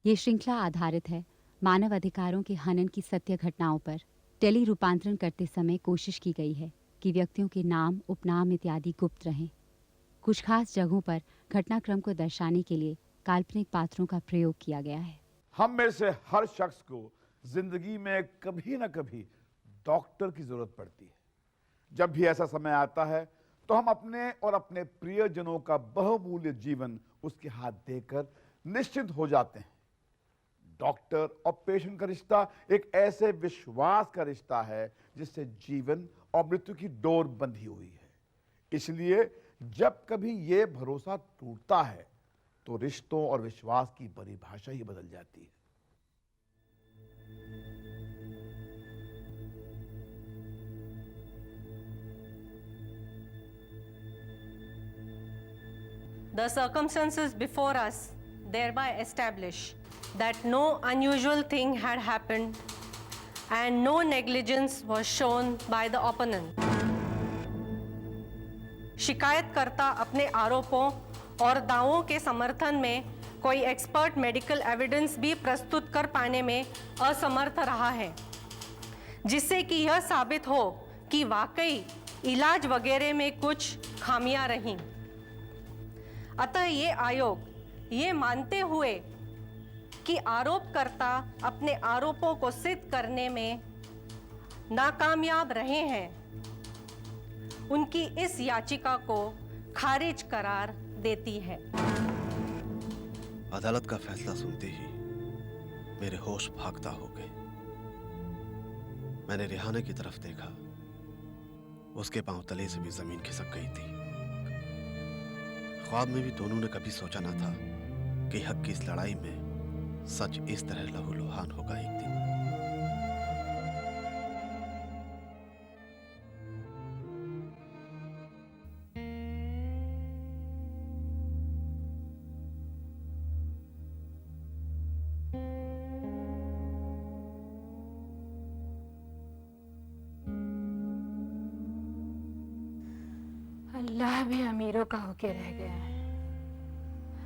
ये श्रृंखला आधारित है मानव अधिकारों के हनन की सत्य घटनाओं पर। टेली रूपांतरण करते समय कोशिश की गई है कि व्यक्तियों के नाम, उपनाम इत्यादि गुप्त रहें। कुछ खास जगहों पर घटनाक्रम को दर्शाने के लिए काल्पनिक पात्रों का प्रयोग किया गया है। हम में से हर शख्स को जिंदगी में कभी ना कभी डॉक्टर की जरूरत पड़ती है। जब भी ऐसा समय आता है तो हम अपने और अपने प्रियजनों का बहुमूल्य जीवन उसके हाथ देकर निश्चिंत हो जाते हैं। डॉक्टर और पेशेंट का रिश्ता एक ऐसे विश्वास का रिश्ता है जिससे जीवन और मृत्यु की डोर बंधी हुई है। इसलिए जब कभी यह भरोसा टूटता है तो रिश्तों और विश्वास की परिभाषा ही बदल जाती है। The circumstances before us thereby establish that no unusual thing had happened and no negligence was shown by the opponent. शिकायतकर्ता अपने आरोपों और दावों के समर्थन में कोई एक्सपर्ट मेडिकल एविडेंस भी प्रस्तुत कर पाने में असमर्थ रहा है, जिससे कि यह साबित हो कि वाकई इलाज वगैरह में कुछ खामियां रहीं। अतः ये आयोग ये मानते हुए कि आरोपकर्ता अपने आरोपों को सिद्ध करने में नाकामयाब रहे हैं, उनकी इस याचिका को खारिज करार देती है। अदालत का फैसला सुनते ही मेरे होश भागता हो गए। मैंने रेहाना की तरफ देखा। उसके पांव तले से भी जमीन खिसक गई थी। ख्वाब में भी दोनों ने कभी सोचा ना था कि हक की इस लड़ाई में सच इस तरह लहूलुहान होगा एक दिन। अल्लाह भी अमीरों का होके रह गया है।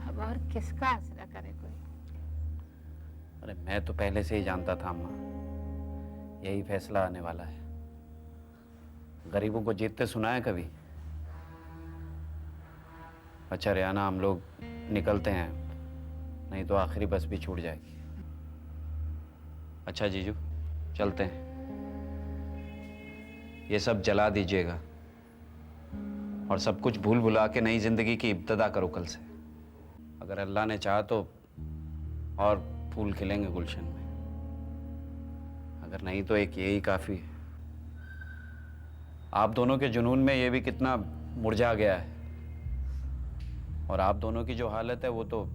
अब और किसका आसरा करे कोई। अरे मैं तो पहले से ही जानता था अम्मा, यही फैसला आने वाला है। गरीबों को जीतते सुना है कभी? अच्छा रेहाना, हम लोग निकलते हैं, नहीं तो आखिरी बस भी छूट जाएगी। अच्छा जीजू, चलते हैं। ये सब जला दीजिएगा और सब कुछ भूल भुला के नई जिंदगी की इब्तिदा करो कल से। अगर अल्लाह ने चाहा तो और फूल खिलेंगे गुलशन में, अगर नहीं तो एक यही काफी है। आप दोनों के जुनून में ये भी कितना मुरझा गया है, और आप दोनों की जो हालत है वो तो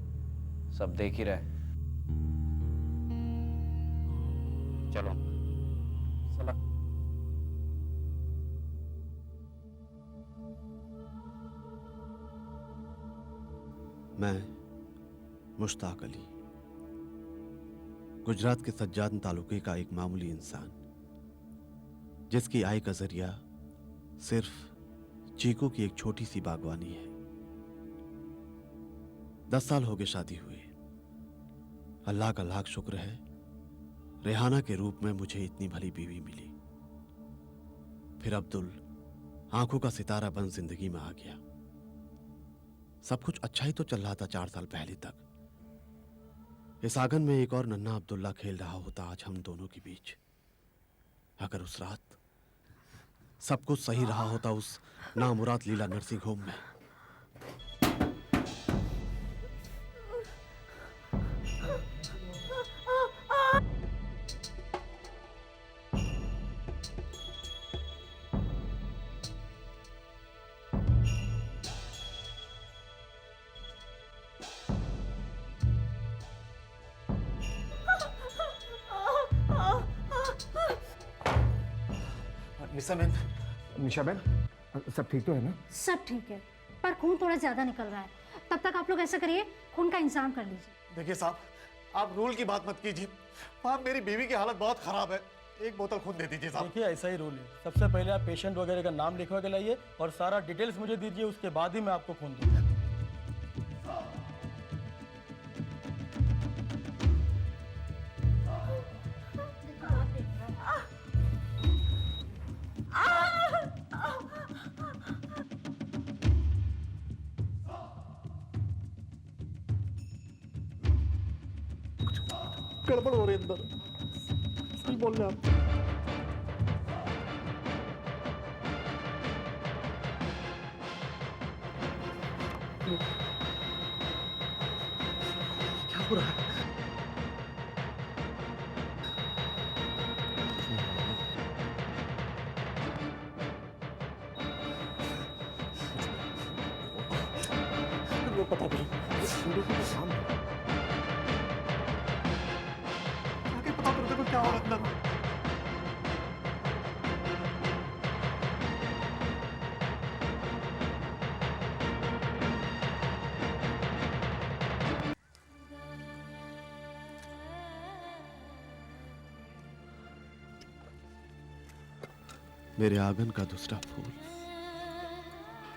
सब देख ही रहे। चलो सलाम। मैं मुश्ताक अली, गुजरात के सज्जाद तालुके का एक मामूली इंसान, जिसकी आय का जरिया सिर्फ चीकू की एक छोटी सी बागवानी है। 10 साल हो गए शादी हुए। अल्लाह का लाख शुक्र है, रेहाना के रूप में मुझे इतनी भली बीवी मिली। फिर अब्दुल आंखों का सितारा बन जिंदगी में आ गया। सब कुछ अच्छा ही तो चल रहा था 4 साल पहले तक। इस आंगन में एक और नन्हा अब्दुल्ला खेल रहा होता आज हम दोनों के बीच। अगर उस रात सब कुछ सही रहा होता उस नामुराद लीला नर्सिंग होम में। निशा बहन, सब ठीक तो है ना? सब ठीक है, पर खून थोड़ा ज्यादा निकल रहा है। तब तक आप लोग ऐसा करिए, खून का इंतजाम कर लीजिए। देखिए साहब, आप रूल की बात मत कीजिए। आप मेरी बीवी की हालत बहुत खराब है, एक बोतल खून दे दीजिए साहब। देखिए ऐसा ही रूल है। सबसे पहले आप पेशेंट वगैरह का नाम लिखवा के लाइए और सारा डिटेल्स मुझे दीजिए, उसके बाद ही मैं आपको खून दूंगा। गड़बड़ हो रही है अंदर। सही बोल रहे आप। क्या हो रहा है? पता नहीं, आगे पता कर देखो क्या हो रहा है अंदर। मेरे आंगन का दूसरा फूल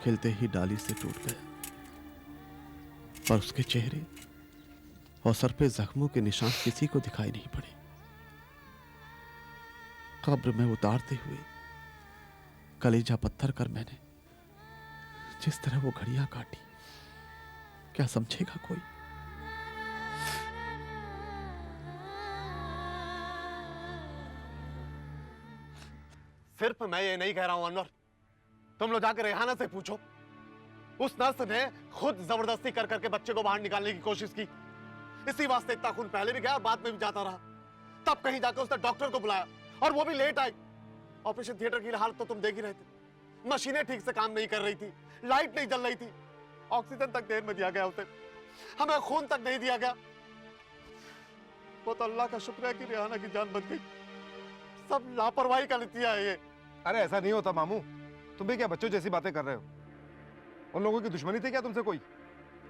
खिलते ही डाली से टूट गया, पर उसके चेहरे और सर पे जख्मों के निशान किसी को दिखाई नहीं पड़े। कब्र में उतारते हुए कलेजा पत्थर कर मैंने जिस तरह वो घड़ियां काटी, क्या समझेगा कोई? सिर्फ मैं ये नहीं कह रहा हूं अनवर, तुम लोग जाकर रेहाना से पूछो। उस नर्स ने खुद जबरदस्ती कर करके बच्चे को बाहर निकालने की कोशिश की। इसी वास्ते इतना खून पहले भी गया और बाद में भी जाता रहा। तब कहीं जाकर उसने डॉक्टर को बुलाया और वो भी लेट आई। ऑपरेशन थिएटर की हालत तो तुम देख ही रहे थे। मशीनें ठीक से काम नहीं कर रही थी, लाइट नहीं जल रही थी, ऑक्सीजन तक देर में दिया गया उसे, हमें खून तक नहीं दिया गया। वो तो अल्लाह का शुक्र है कि रेहाना की जान बच गई। सब लापरवाही का नतीजा है ये। अरे ऐसा नहीं होता मामू, तुम भी क्या बच्चों जैसी बातें कर रहे हो? उन लोगों की दुश्मनी थी क्या तुमसे कोई?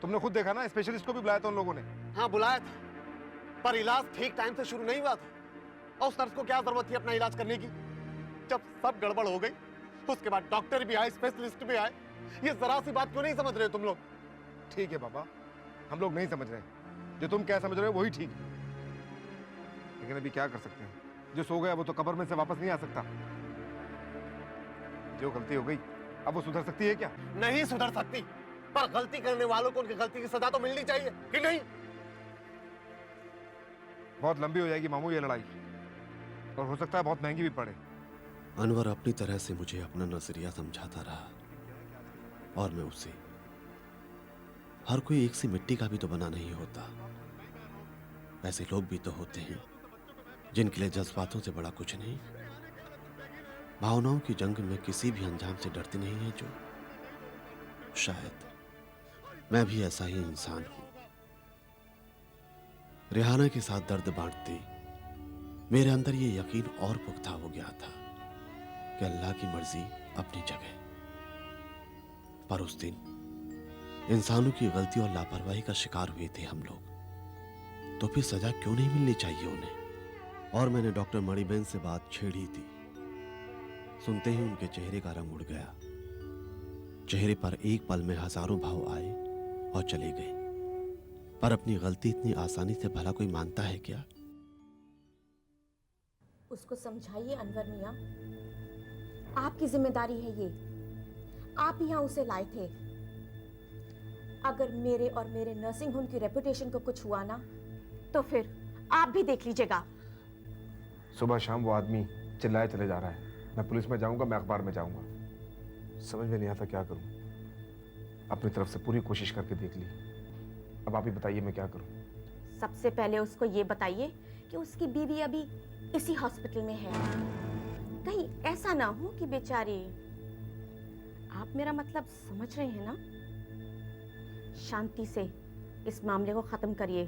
तुमने खुद देखा ना, स्पेशलिस्ट को भी बुलाया था उन लोगों ने। हाँ बुलाया था, पर इलाज ठीक टाइम से शुरू नहीं हुआ था। और उस नर्स को क्या जरूरत थी अपना इलाज करने की? जब सब गड़बड़ हो गई उसके बाद डॉक्टर भी आए, स्पेशलिस्ट भी आए। ये जरा सी बात क्यों नहीं समझ रहे तुम लोग? ठीक है बाबा, हम लोग नहीं समझ रहे, जो तुम क्या समझ रहे हो वही ठीक है। लेकिन अभी क्या कर सकते हैं? जो सो गया वो तो कब्र में से वापस नहीं आ सकता। जो गलती हो गई अब वो सुधर सकती है क्या? नहीं सुधर सकती, पर गलती करने वालों को उनकी गलती की सजा तो मिलनी चाहिए कि नहीं? बहुत लंबी हो जाएगी मामू ये लड़ाई, और हो सकता है बहुत महंगी भी पड़े। अनवर अपनी तरह से मुझे अपना नजरिया समझाता रहा, और मैं उसे, हर कोई एक सी मिट्टी का भी तो बना नहीं होता। ऐसे लोग भी तो होते हैं जिनके लिए जज्बातों से बड़ा कुछ नहीं, भावनाओं की जंग में किसी भी अंजाम से डरते नहीं है। जो शायद मैं भी ऐसा ही इंसान हूं। रेहाना के साथ दर्द बांटते मेरे अंदर ये यकीन और पुख्ता हो गया था कि अल्लाह की मर्जी अपनी जगह, पर उस दिन इंसानों की गलती और लापरवाही का शिकार हुए थे हम लोग, तो फिर सजा क्यों नहीं मिलनी चाहिए उन्हें? और मैंने डॉक्टर मणिबेन से बात छेड़ी थी। सुनते ही उनके चेहरे का रंग उड़ गया। चेहरे पर एक पल में हजारों भाव आए और चले गए। पर अपनी गलती इतनी आसानी से भला कोई मानता है क्या? उसको समझाइए अनवर मियां, आपकी जिम्मेदारी है ये। आप यहाँ उसे लाए थे। अगर मेरे और मेरे नर्सिंग होम की रेपुटेशन को कुछ हुआ ना, तो फिर आप भी देख लीजिएगा। सुबह शाम वो आदमी चिल्लाए चले जा रहा है। मैं पुलिस में जाऊंगा, मैं अखबार में जाऊंगा। समझ में नहीं आता क्या करूं। अपनी तरफ से पूरी कोशिश करके देख ली, अब आप ही बताइए मैं क्या करूं। सबसे पहले उसको ये बताइए कि उसकी बीवी अभी इसी हॉस्पिटल में है। कहीं ऐसा ना हो कि बेचारी, आप मेरा मतलब समझ रहे हैं ना? शांति से इस मामले को खत्म करिए,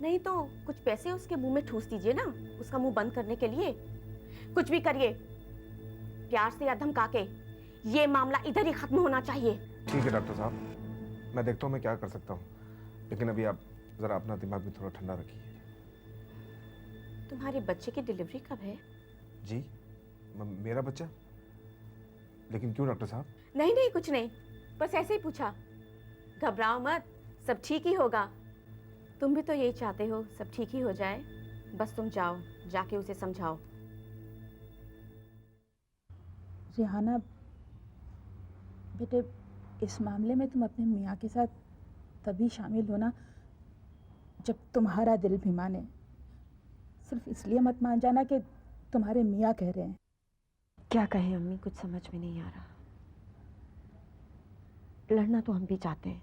नहीं तो कुछ पैसे उसके मुंह में ठूस दीजिए ना, उसका मुंह बंद करने के लिए। कुछ भी करिए, प्यार से या धमका के, ये मामला इधर ही खत्म होना चाहिए। ठीक है डॉक्टर साहब, मैं देखता हूँ मैं क्या कर सकता हूँ, लेकिन अभी आप जरा अपना दिमाग भी थोड़ा ठंडा रखिए। तुम्हारे बच्चे की डिलीवरी कब है? जी मेरा बच्चा? लेकिन क्यों डॉक्टर साहब? नहीं नहीं कुछ नहीं, बस ऐसे ही पूछा। घबराओ मत, सब ठीक ही होगा। तुम भी तो यही चाहते हो सब ठीक ही हो जाए। बस तुम जाओ, जाके उसे समझाओ। रेहाना बेटे, इस मामले में तुम अपने मियाँ के साथ तभी शामिल होना जब तुम्हारा दिल भी माने। सिर्फ इसलिए मत मान जाना कि तुम्हारे मियाँ कह रहे हैं। क्या कहें अम्मी, कुछ समझ में नहीं आ रहा। लड़ना तो हम भी चाहते हैं,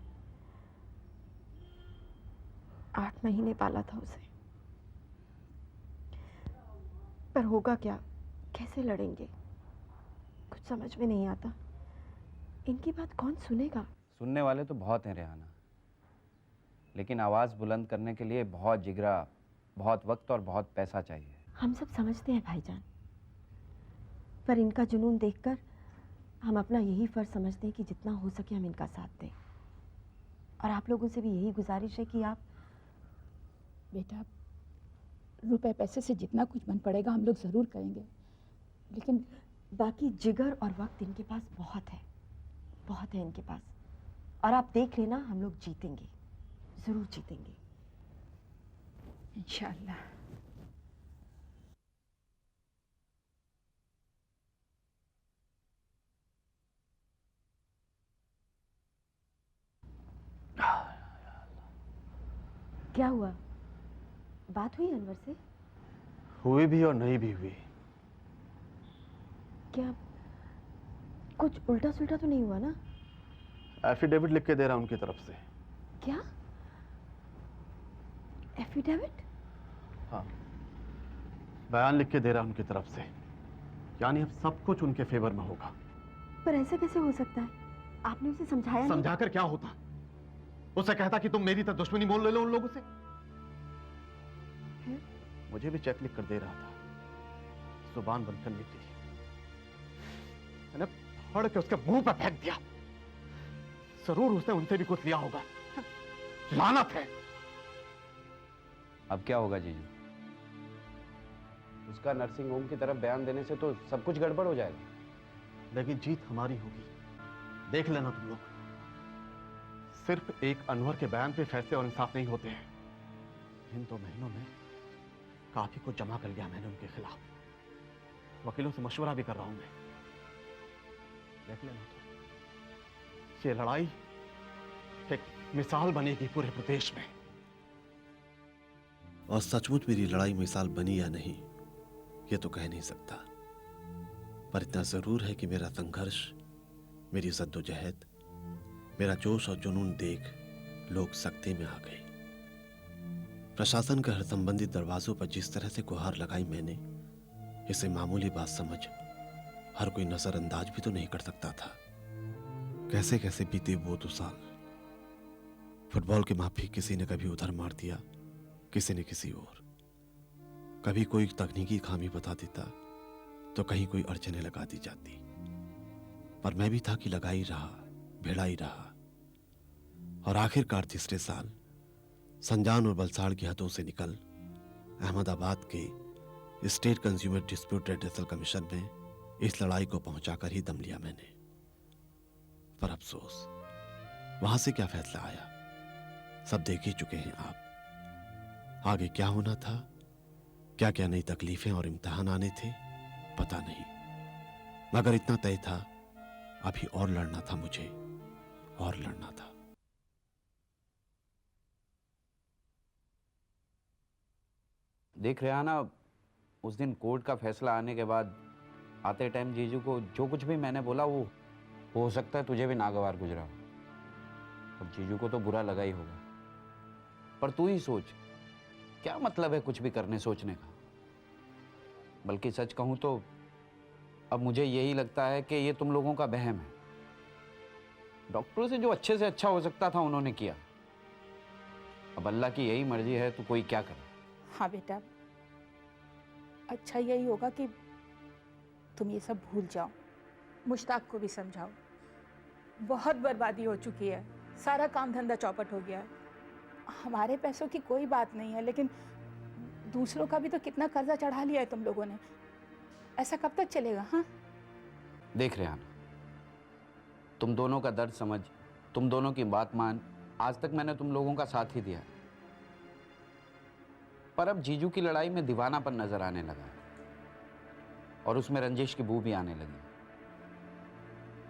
8 महीने पाला था उसे, पर होगा क्या, कैसे लड़ेंगे, कुछ समझ में नहीं आता। इनकी बात कौन सुनेगा? सुनने वाले तो बहुत हैं रेहाना, लेकिन आवाज़ बुलंद करने के लिए बहुत जिगरा, बहुत वक्त और बहुत पैसा चाहिए। हम सब समझते हैं भाईजान, पर इनका जुनून देखकर हम अपना यही फर्ज समझते हैं कि जितना हो सके हम इनका साथ दें। और आप लोगों से भी यही गुजारिश है कि आप बेटा, रुपए पैसे से जितना कुछ बन पड़ेगा हम लोग ज़रूर करेंगे, लेकिन बाकी जिगर और वक्त इनके पास बहुत है इनके पास। और आप देख लेना, हम लोग जीतेंगे, ज़रूर जीतेंगे इंशाअल्लाह। क्या हुआ? बात हुई अनवर से? हुई भी और नहीं भी हुई। क्या कुछ उल्टा सुल्टा तो नहीं हुआ ना? एफिडेविट लिख के दे रहा उनकी तरफ से। क्या एफिडेविट? हाँ, बयान लिख के दे रहा उनकी तरफ से, यानी अब सब कुछ उनके फेवर में होगा। पर ऐसा कैसे हो सकता है? आपने उसे समझाया नहीं? समझाकर क्या होता? उसे कहता कि तुम मेरी तो दुश्मनी मोल ले लो उन लोगों से। मुझे भी चेक लिख कर दे रहा था, जुबान बंद करने के लिए। मैंने फाड़ के उसके मुंह पर फेंक दिया। जरूर उसने उनसे भी कुछ लिया होगा। लानत है। अब क्या होगा जीजू? उसका नर्सिंग होम की तरफ बयान देने से तो सब कुछ गड़बड़ हो जाएगा। लेकिन जीत हमारी होगी, देख लेना तुम लोग। सिर्फ एक अनवर के बयान पे फैसले और इंसाफ नहीं होते हैं। इन 2 महीनों में काफी कुछ जमा कर लिया मैंने उनके खिलाफ। वकीलों से मशवरा भी कर रहा हूं मैं। देख लेना तो, ये लड़ाई एक मिसाल बनेगी पूरे प्रदेश में। और सचमुच मेरी लड़ाई मिसाल बनी या नहीं, ये तो कह नहीं सकता, पर इतना जरूर है कि मेरा संघर्ष, मेरी जद्दोजहद, मेरा जोश और जुनून देख लोग सख्ती में आ गए। प्रशासन के हर संबंधित दरवाजों पर जिस तरह से गुहार लगाई मैंने, इसे मामूली बात समझ हर कोई नजरअंदाज भी तो नहीं कर सकता था। कैसे कैसे बीते वो 2 साल। फुटबॉल के माफी किसी ने कभी उधर मार दिया, किसी ने किसी और। कभी कोई तकनीकी खामी बता देता तो कहीं कोई अड़चने लगा दी जाती। पर मैं भी था कि लगा ही रहा, भिड़ा ही रहा। और आखिरकार तीसरे साल संजान और बलसाड़ की हदों से निकल अहमदाबाद के state consumer dispute redressal commission में इस लड़ाई को पहुंचाकर ही दम लिया मैंने। पर अफसोस, वहां से क्या फैसला आया सब देख ही चुके हैं आप। आगे क्या होना था, क्या क्या नई तकलीफें और इम्तिहान आने थे, पता नहीं, मगर इतना तय था, अभी और लड़ना था मुझे, और लड़ना था। देख रेहाना, उस दिन कोर्ट का फैसला आने के बाद आते टाइम जीजू को जो कुछ भी मैंने बोला वो हो सकता है तुझे भी नागवार गुजरा हो, और जीजू को तो बुरा लगा ही होगा। पर तू ही सोच, क्या मतलब है कुछ भी करने सोचने का। बल्कि सच कहूं तो अब मुझे यही लगता है कि ये तुम लोगों का वहम है। डॉक्टरों से जो अच्छे से अच्छा हो सकता था उन्होंने किया। अब अल्लाह की यही मर्जी है तो कोई क्या करे। हाँ बेटा, अच्छा यही होगा कि तुम ये सब भूल जाओ। मुश्ताक को भी समझाओ, बहुत बर्बादी हो चुकी है, सारा काम धंधा चौपट हो गया है। हमारे पैसों की कोई बात नहीं है, लेकिन दूसरों का भी तो कितना कर्जा चढ़ा लिया है तुम लोगों ने। ऐसा कब तक चलेगा? हाँ देख रेहाना, तुम दोनों का दर्द समझ, तुम दोनों की बात मान, आज तक मैंने तुम लोगों का साथ ही दिया। पर अब जीजू की लड़ाई में दीवानापन नजर आने लगा है, और उसमें रंजिश की बू भी आने लगी,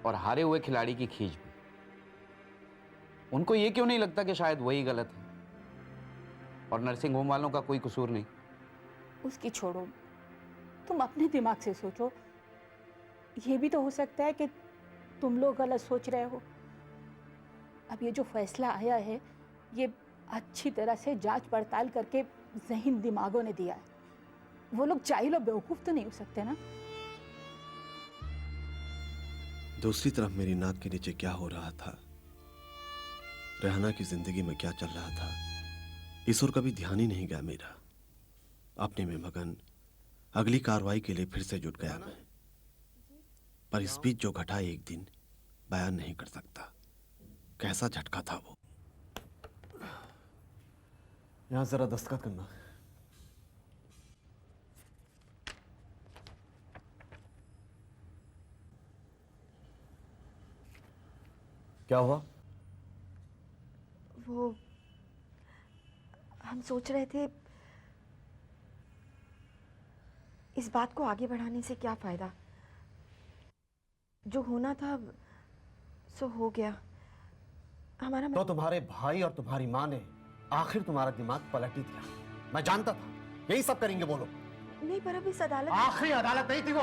और हारे हुए खिलाड़ी की खींच भी। उनको ये क्यों नहीं लगता कि शायद वही गलत है? और नर्सिंग होम वालों का कोई कसूर नहीं। उसकी छोड़ो, तुम अपने दिमाग से सोचो। ये भी तो हो सकता है कि तुम लोग गलत सोच रहे हो। अब ये जो फैसला आया है, ये अच्छी तरह से जांच पड़ताल करके ज़हीन दिमागों ने दिया है। वो लोग जाहिल और बेवकूफ़ तो नहीं हो सकते ना। दूसरी तरफ मेरी नाक के नीचे क्या हो रहा था, रेहाना की जिंदगी में क्या चल रहा था, इस ओर कभी ध्यान ही नहीं गया मेरा। अपने में मगन अगली कार्रवाई के लिए फिर से जुट गया मैं। पर इस बीच जो घटा एक दिन बयान नहीं कर सकता। कैसा झटका था वो। यहां जरा दस्तखत करना। क्या हुआ? वो हम सोच रहे थे इस बात को आगे बढ़ाने से क्या फायदा। जो होना था सो हो गया। हमारा तो तुम्हारे भाई और तुम्हारी माँ ने आखिर तुम्हारा दिमाग पलट ही दिया। मैं जानता था यही सब करेंगे वो लोग। नहीं, पर अब इस अदालत आखिरी अदालत नहीं थी वो,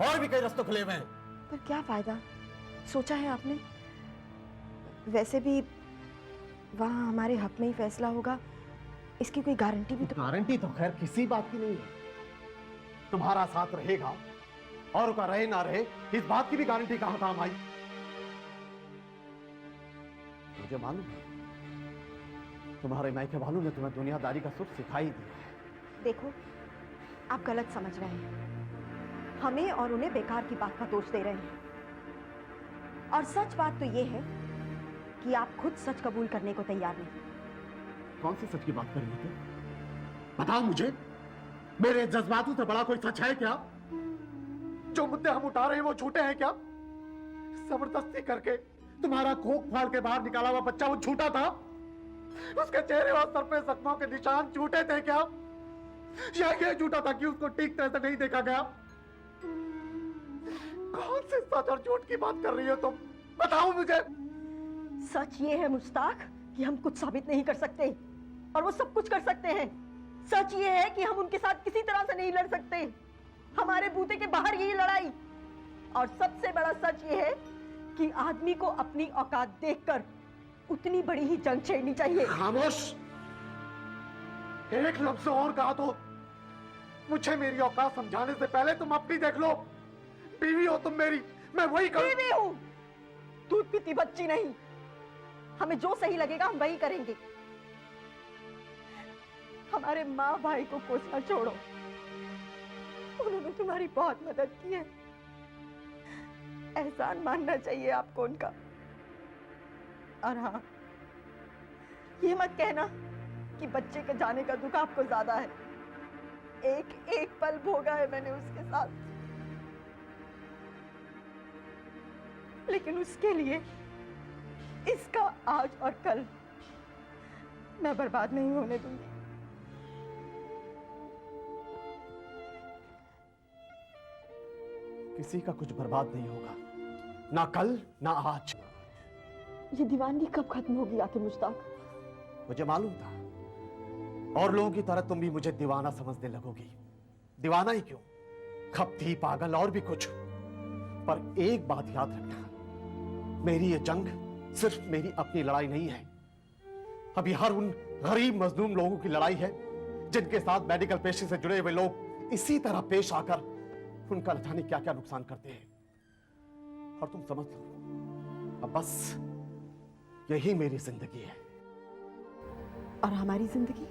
और भी कई रास्ते खुले हुए हैं। पर क्या फायदा, सोचा है आपने? वैसे भी वहाँ हमारे हक में ही फैसला होगा, इसकी कोई गारंटी भी तो। गारंटी तो खैर किसी बात की नहीं है। तुम्हारा साथ रहेगा और का रहे ना रहे, इस बात की भी गारंटी कहां काम आई। मुझे मालूम है तुम्हारे मायके वालों ने तुम्हें दुनियादारी का सुख सिखाई दिया है। देखो, आप गलत समझ रहे हैं। हमें और उन्हें बेकार की बात का दोष दे रहे हैं। और सच बात तो ये है कि आप खुद सच कबूल करने को तैयार नहीं। कौन सी सच की बात कर रही थे? बताओ मुझे, मेरे जज्बातों से बड़ा कोई सच है क्या? जो मुद्दे हम उठा रहे हैं वो झूठे हैं क्या? जबरदस्ती करके तुम्हारा खोख फाड़ के बाहर निकाला हुआ बच्चा वो झूठा था? उसके चेहरे और सर पे जख्मों के निशान झूठे थे क्या? या ये झूठा था कि उसको ठीक तरह से नहीं देखा गया? कौन से सच और झूठ की बात कर रही हो तुम? बताओ मुझे। सच ये है मुश्ताक कि हम कुछ साबित नहीं कर सकते और वो सब कुछ कर सकते हैं। सच ये है कि हम उनके साथ किसी तरह से नहीं लड़ सकते। हमारे बूते के बाहर यही लड़ाई। और सबसे बड़ा सच ये है कि आदमी को अपनी औकात देखकर उतनी बड़ी ही जंग छेड़नी चाहिए। खामोश। एक लफ्ज और कहा तो मुझे मेरी औकात समझाने से पहले तुम अपनी देख लो। बीवी हो तुम मेरी, मैं वही करूं। बीवी हूं, दूध पीती बच्ची नहीं। हमें जो सही लगेगा हम वही करेंगे। हमारे माँ भाई को कोसना छोड़ो, उन्होंने तुम्हारी बहुत मदद की है। एहसान मानना चाहिए आपको उनका। और हाँ, ये मत कहना कि बच्चे के जाने का दुख आपको ज्यादा है। एक एक पल भोगा है मैंने उसके साथ, लेकिन उसके लिए इसका आज और कल मैं बर्बाद नहीं होने दूंगी। किसी का कुछ बर्बाद नहीं होगा, ना कल ना आज। ये दीवानगी कब खत्म होगी आखिर मुश्ताक? मुझे मालूम था, और लोगों की तरह तुम भी मुझे दीवाना समझने लगोगी। दीवाना ही क्यों, खपती, पागल और भी कुछ। पर एक बात याद रखना, मेरी ये जंग सिर्फ मेरी अपनी लड़ाई नहीं है। अभी हर उन गरीब मजलूम लोगों की लड़ाई है जिनके साथ मेडिकल पेशे से जुड़े हुए लोग इसी तरह पेश आकर उनका न जाने क्या क्या नुकसान करते हैं। और तुम समझ लो, अब बस यही मेरी जिंदगी है। और हमारी जिंदगी?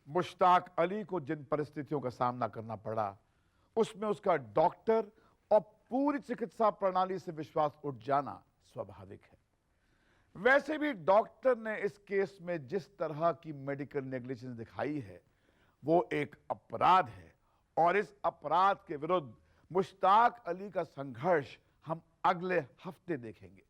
मुश्ताक अली को जिन परिस्थितियों का सामना करना पड़ा, उसमें उसका डॉक्टर और पूरी चिकित्सा प्रणाली से विश्वास उठ जाना स्वाभाविक है। वैसे भी डॉक्टर ने इस केस में जिस तरह की मेडिकल नेग्लिजेंस दिखाई है वो एक अपराध है, और इस अपराध के विरुद्ध मुश्ताक अली का संघर्ष हम अगले हफ्ते देखेंगे।